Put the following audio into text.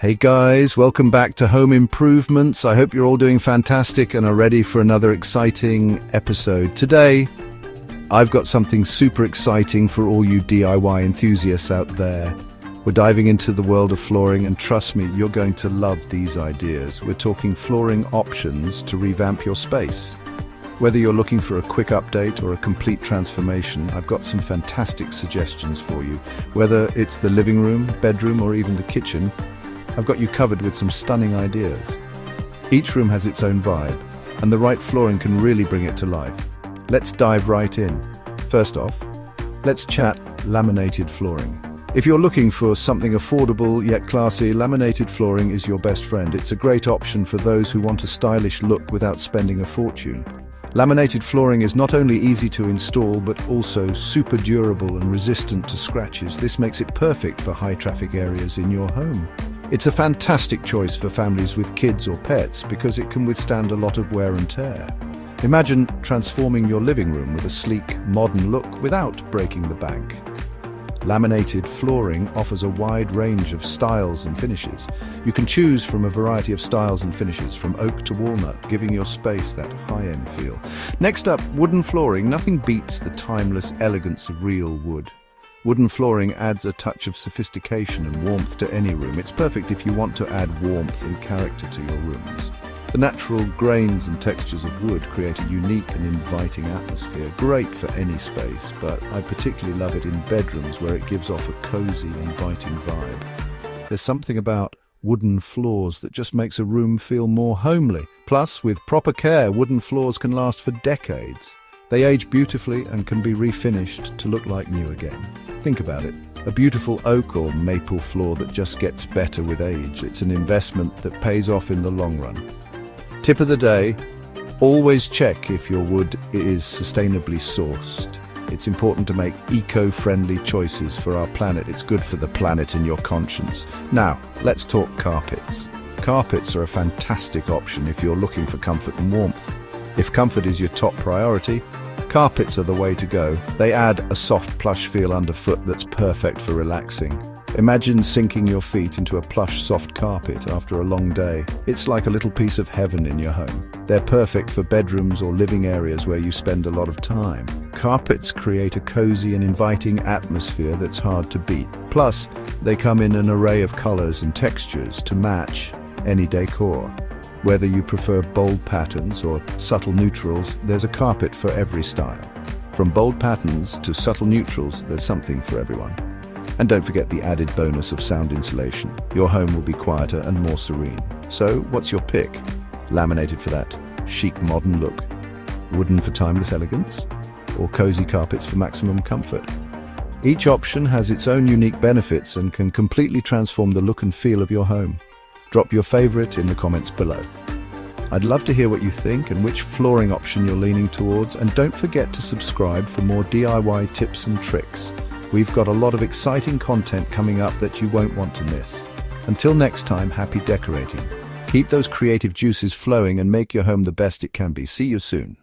Hey guys, welcome back to Home Improvements. I hope you're all doing fantastic and are ready for another exciting episode. Today, I've got something super exciting for all you DIY enthusiasts out there. We're diving into the world of flooring, and trust me, you're going to love these ideas. We're talking flooring options to revamp your space. Whether you're looking for a quick update or a complete transformation, I've got some fantastic suggestions for you. Whether it's the living room, bedroom, or even the kitchen, I've got you covered with some stunning ideas. Each room has its own vibe, and the right flooring can really bring it to life. Let's dive right in. First off, let's chat laminated flooring. If you're looking for something affordable yet classy, laminated flooring is your best friend. It's a great option for those who want a stylish look without spending a fortune. Laminated flooring is not only easy to install, but also super durable and resistant to scratches. This makes it perfect for high-traffic areas in your home. It's a fantastic choice for families with kids or pets because it can withstand a lot of wear and tear. Imagine transforming your living room with a sleek, modern look without breaking the bank. Laminated flooring offers a wide range of styles and finishes. You can choose from a variety of styles and finishes, from oak to walnut, giving your space that high-end feel. Next up, wooden flooring. Nothing beats the timeless elegance of real wood. Wooden flooring adds a touch of sophistication and warmth to any room. It's perfect if you want to add warmth and character to your rooms. The natural grains and textures of wood create a unique and inviting atmosphere, great for any space, but I particularly love it in bedrooms where it gives off a cozy, inviting vibe. There's something about wooden floors that just makes a room feel more homely. Plus, with proper care, wooden floors can last for decades. They age beautifully and can be refinished to look like new again. Think about it. A beautiful oak or maple floor that just gets better with age. It's an investment that pays off in the long run. Tip of the day, always check if your wood is sustainably sourced. It's important to make eco-friendly choices for our planet. It's good for the planet and your conscience. Now, let's talk carpets. Carpets are a fantastic option if you're looking for comfort and warmth. If comfort is your top priority, carpets are the way to go. They add a soft, plush feel underfoot that's perfect for relaxing. Imagine sinking your feet into a plush, soft carpet after a long day. It's like a little piece of heaven in your home. They're perfect for bedrooms or living areas where you spend a lot of time. Carpets create a cozy and inviting atmosphere that's hard to beat. Plus, they come in an array of colors and textures to match any decor. Whether you prefer bold patterns or subtle neutrals, there's a carpet for every style. From bold patterns to subtle neutrals, there's something for everyone. And don't forget the added bonus of sound insulation. Your home will be quieter and more serene. So, what's your pick? Laminated for that chic modern look, wooden for timeless elegance, or cozy carpets for maximum comfort? Each option has its own unique benefits and can completely transform the look and feel of your home. Drop your favorite in the comments below. I'd love to hear what you think and which flooring option you're leaning towards, and don't forget to subscribe for more DIY tips and tricks. We've got a lot of exciting content coming up that you won't want to miss. Until next time, happy decorating. Keep those creative juices flowing and make your home the best it can be. See you soon.